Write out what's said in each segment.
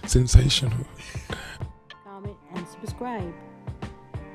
Sensational. Comment and subscribe.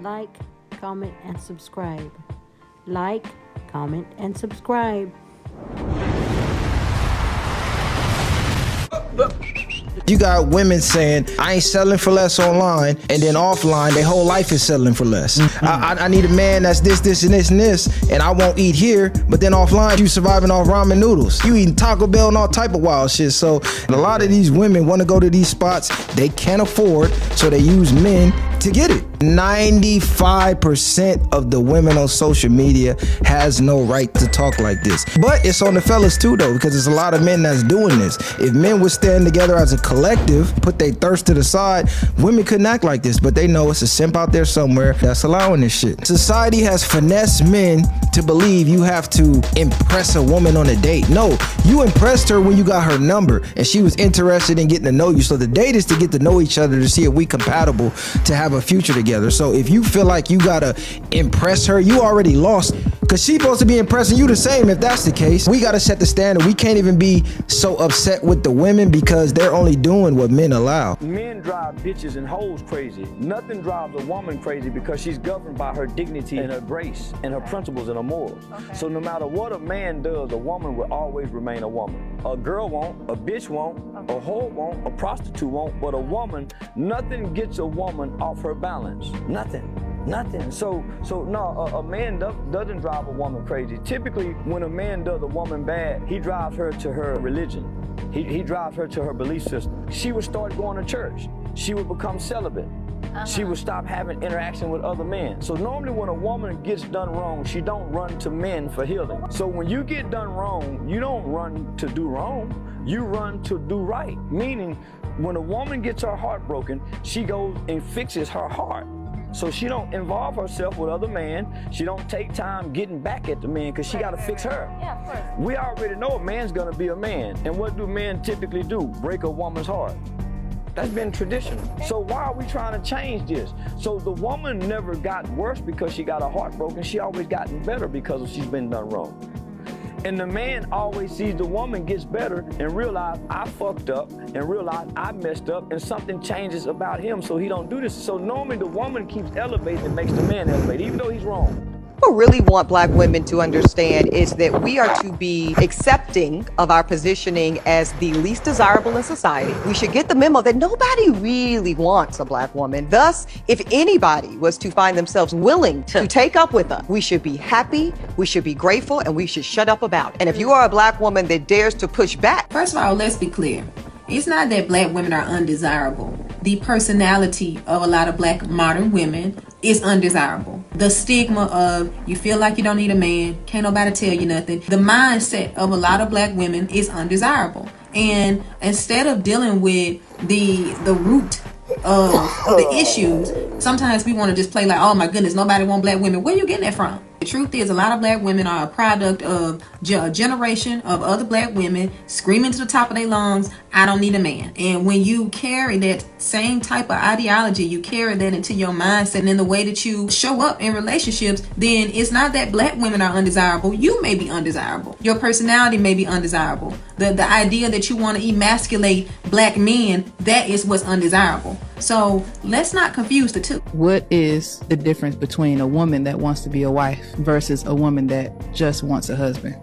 Like, comment, and subscribe. Like, comment, and subscribe. You got women saying, I ain't selling for less online, and then offline, their whole life is selling for less. I need a man that's this, and this, and I won't eat here, but then offline, you surviving off ramen noodles. You eating Taco Bell and all type of wild shit. So a lot of these women want to go to these spots they can't afford, so they use men to get it. 95% of the women on social media has no right to talk like this. But it's on the fellas too though, because there's a lot of men that's doing this. If men would stand together as a collective, put their thirst to the side, women couldn't act like this, but they know it's a simp out there somewhere that's allowing this shit. Society has finessed men to believe you have to impress a woman on a date. No, you impressed her when you got her number and she was interested in getting to know you. So the date is to get to know each other to see if we compatible to have a future together. So if you feel like you gotta impress her, you already lost, because she's supposed to be impressing you the same. If that's the case, we gotta set the standard. We can't even be so upset with the women because they're only doing what men allow. Men drive bitches and hoes crazy. Nothing drives a woman crazy because she's governed by her dignity and her grace and her principles and her morals. So no matter what a man does, a woman will always remain a woman. A girl won't, a bitch won't, a hoe won't, a prostitute won't, but a woman, nothing gets a woman off her balance. Nothing. So no, a man doesn't drive a woman crazy. Typically, when a man does a woman bad, he drives her to her religion. He drives her to her belief system. She would start going to church. She would become celibate. She would stop having interaction with other men. So normally when a woman gets done wrong, she don't run to men for healing. So when you get done wrong, you don't run to do wrong, you run to do right. Meaning, when a woman gets her heart broken, she goes and fixes her heart. So she don't involve herself with other men. She don't take time getting back at the man because she got to fix her. Yeah, of course. We already know a man's going to be a man. And what do men typically do? Break a woman's heart. That's been traditional. So why are we trying to change this? So the woman never got worse because she got her heart broken. She always gotten better because she's been done wrong. And the man always sees the woman gets better and realize I fucked up and realize I messed up and something changes about him so he don't do this. So normally the woman keeps elevating and makes the man elevate, even though he's wrong. What I really want black women to understand is that we are to be accepting of our positioning as the least desirable in society. We should get the memo that nobody really wants a black woman. Thus, if anybody was to find themselves willing to take up with us, we should be happy, we should be grateful, and we should shut up about it. And if you are a black woman that dares to push back. First of all, let's be clear. It's not that black women are undesirable. The personality of a lot of black modern women is undesirable. The stigma of you feel like you don't need a man, can't nobody tell you nothing. The mindset of a lot of black women is undesirable. And instead of dealing with the root of the issues, sometimes we want to just play like, oh my goodness, nobody want black women. Where you getting that from? The truth is, a lot of black women are a product of a generation of other black women screaming to the top of their lungs, I don't need a man. And when you carry that same type of ideology, you carry that into your mindset and in the way that you show up in relationships, then it's not that black women are undesirable. You may be undesirable. Your personality may be undesirable. The idea that you want to emasculate black men, that is what's undesirable. So let's not confuse the two. What is the difference between a woman that wants to be a wife versus a woman that just wants a husband?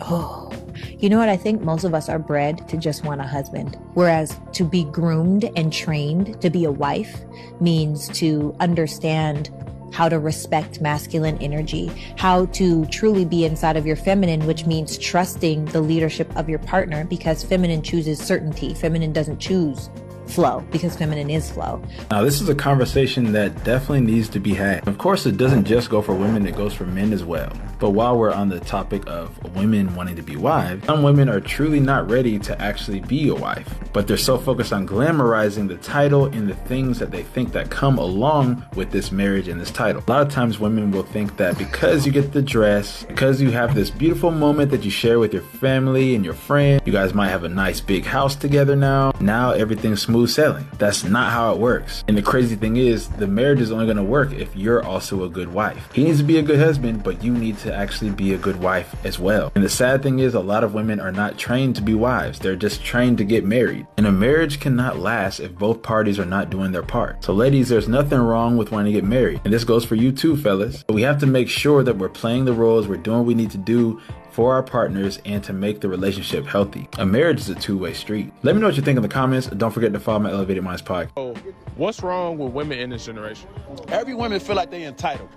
Oh, you know what? I think most of us are bred to just want a husband. Whereas to be groomed and trained to be a wife means to understand how to respect masculine energy, how to truly be inside of your feminine, which means trusting the leadership of your partner, because feminine chooses certainty. Feminine doesn't choose flow, because feminine is flow. Now, this is a conversation that definitely needs to be had. Of course, it doesn't just go for women, it goes for men as well. But while we're on the topic of women wanting to be wives, some women are truly not ready to actually be a wife, but they're so focused on glamorizing the title and the things that they think that come along with this marriage and this title. A lot of times women will think that because you get the dress, because you have this beautiful moment that you share with your family and your friend, you guys might have a nice big house together now everything's smooth sailing. That's not how it works. And the crazy thing is, the marriage is only going to work if you're also a good wife. He needs to be a good husband, but you need to actually be a good wife as well. And the sad thing is, a lot of women are not trained to be wives. They're just trained to get married. married. And a marriage cannot last if both parties are not doing their part. So ladies, there's nothing wrong with wanting to get married. And this goes for you too, fellas. But we have to make sure that we're playing the roles, we're doing what we need to do for our partners and to make the relationship healthy. A marriage is a two-way street. Let me know what you think in the comments. Don't forget to follow my Elevated Minds podcast. So what's wrong with women in this generation? Every woman feel like they entitled.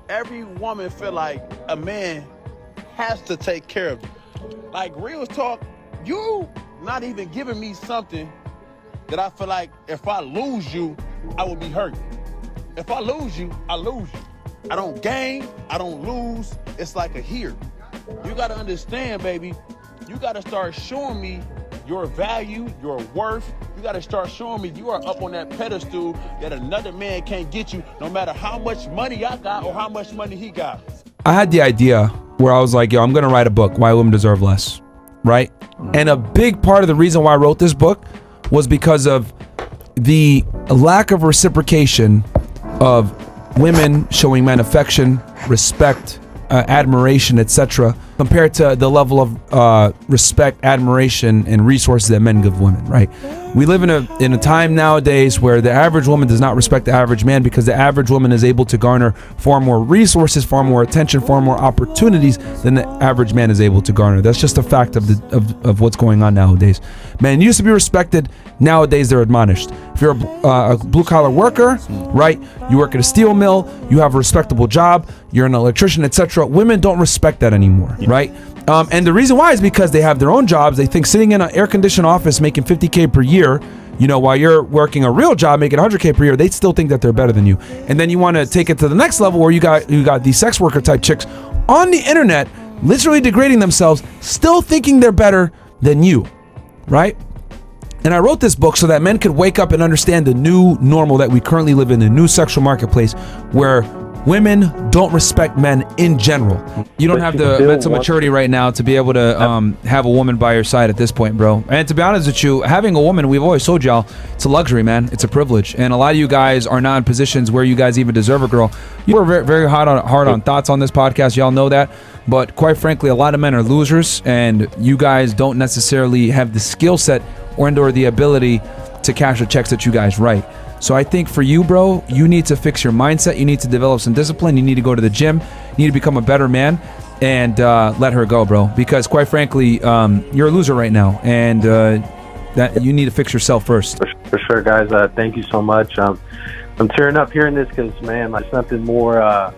Every woman feel like a man has to take care of you. Like real talk, you not even giving me something that I feel like if I lose you, I will be hurt. If I lose you, I lose you. I don't gain, I don't lose. It's like a here. You gotta understand, baby, you gotta start showing me your value, your worth. You gotta start showing me you are up on that pedestal that another man can't get you, no matter how much money I got or how much money he got. I had the idea where I was like, yo, I'm gonna write a book, Why Women Deserve Less, right? And a big part of the reason why I wrote this book was because of the lack of reciprocation of women showing men affection, respect, admiration, etc., compared to the level of respect, admiration, and resources that men give women, right? We live in a time nowadays where the average woman does not respect the average man because the average woman is able to garner far more resources, far more attention, far more opportunities than the average man is able to garner. That's just a fact of what's going on nowadays. Men used to be respected. Nowadays, they're admonished. If you're a blue-collar worker, right, you work at a steel mill, you have a respectable job, you're an electrician, etc., women don't respect that anymore, right? And the reason why is because they have their own jobs. They think sitting in an air-conditioned office making $50K per year, you know, while you're working a real job making $100K per year, they still think that they're better than you. And then you want to take it to the next level where you got these sex worker type chicks on the internet, literally degrading themselves, still thinking they're better than you, right? And I wrote this book so that men could wake up and understand the new normal that we currently live in, the new sexual marketplace, where women don't respect men in general. You don't have the mental maturity right now to be able to have a woman by your side at this point, bro. And to be honest with you, having a woman, we've always told y'all, it's a luxury, man. It's a privilege. And a lot of you guys are not in positions where you guys even deserve a girl. You were very, very hard on thoughts on this podcast. Y'all know that. But quite frankly, a lot of men are losers, and you guys don't necessarily have the skill set or the ability to cash the checks that you guys write. So I think for you, bro, you need to fix your mindset. You need to develop some discipline. You need to go to the gym. You need to become a better man and let her go, bro. Because quite frankly, you're a loser right now, and that you need to fix yourself first. For sure, guys. Thank you so much. I'm tearing up hearing this because, man, like something more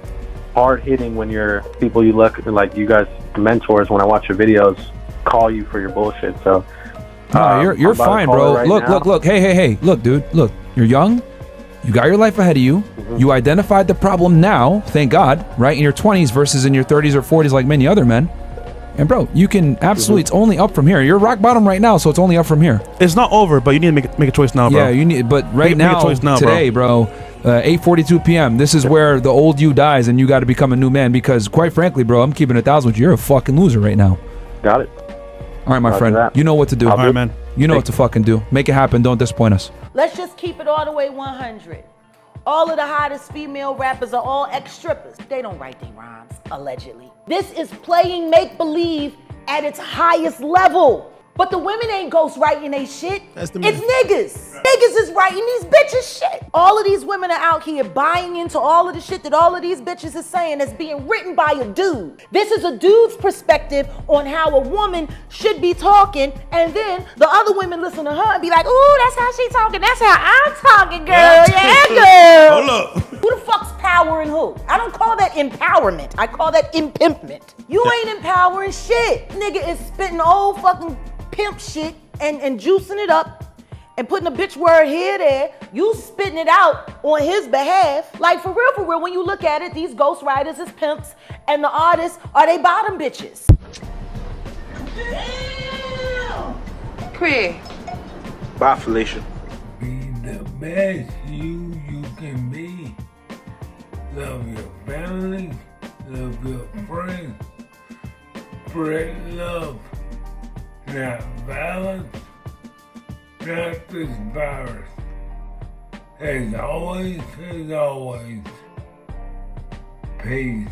hard hitting when you're people you look like you guys mentors. When I watch your videos, call you for your bullshit. So. No, you're fine, bro. Right look. Hey. Look, dude. Look, you're young. You got your life ahead of you. Mm-hmm. You identified the problem now, thank God, right? In your 20s versus in your 30s or 40s like many other men. And bro, you can absolutely, it's only up from here. You're rock bottom right now, so it's only up from here. It's not over, but you need to make a choice now, bro. Yeah, you need, but right now, today, bro, 8:42 p.m., this is where the old you dies and you got to become a new man because quite frankly, bro, I'm keeping 1,000 with you. You're a fucking loser right now. Got it. All right, my friend. You know what to do. All right, man. You know what to fucking do. Make it happen. Don't disappoint us. Let's just keep it all the way 100. All of the hottest female rappers are all ex-strippers. They don't write their rhymes, allegedly. This is playing make-believe at its highest level. But the women ain't ghostwriting they shit. It's niggas. Niggas is writing these bitches shit. All of these women are out here buying into all of the shit that all of these bitches is saying that's being written by a dude. This is a dude's perspective on how a woman should be talking, and then the other women listen to her and be like, ooh, that's how she talking. That's how I'm talking, girl. Yeah, girl. Hold up. Who the fuck's powering who? I don't call that empowerment. I call that impimpment. You ain't empowering shit. Nigga is spitting old fucking pimp shit and juicing it up and putting a bitch word here, there. You spitting it out on his behalf. Like for real, when you look at it, these ghostwriters is pimps and the artists are they bottom bitches. Damn! Cree. Bye, Felicia. Be the best you can be. Love your family, love your friends. Spread love. Not violence, not this virus. As always, peace.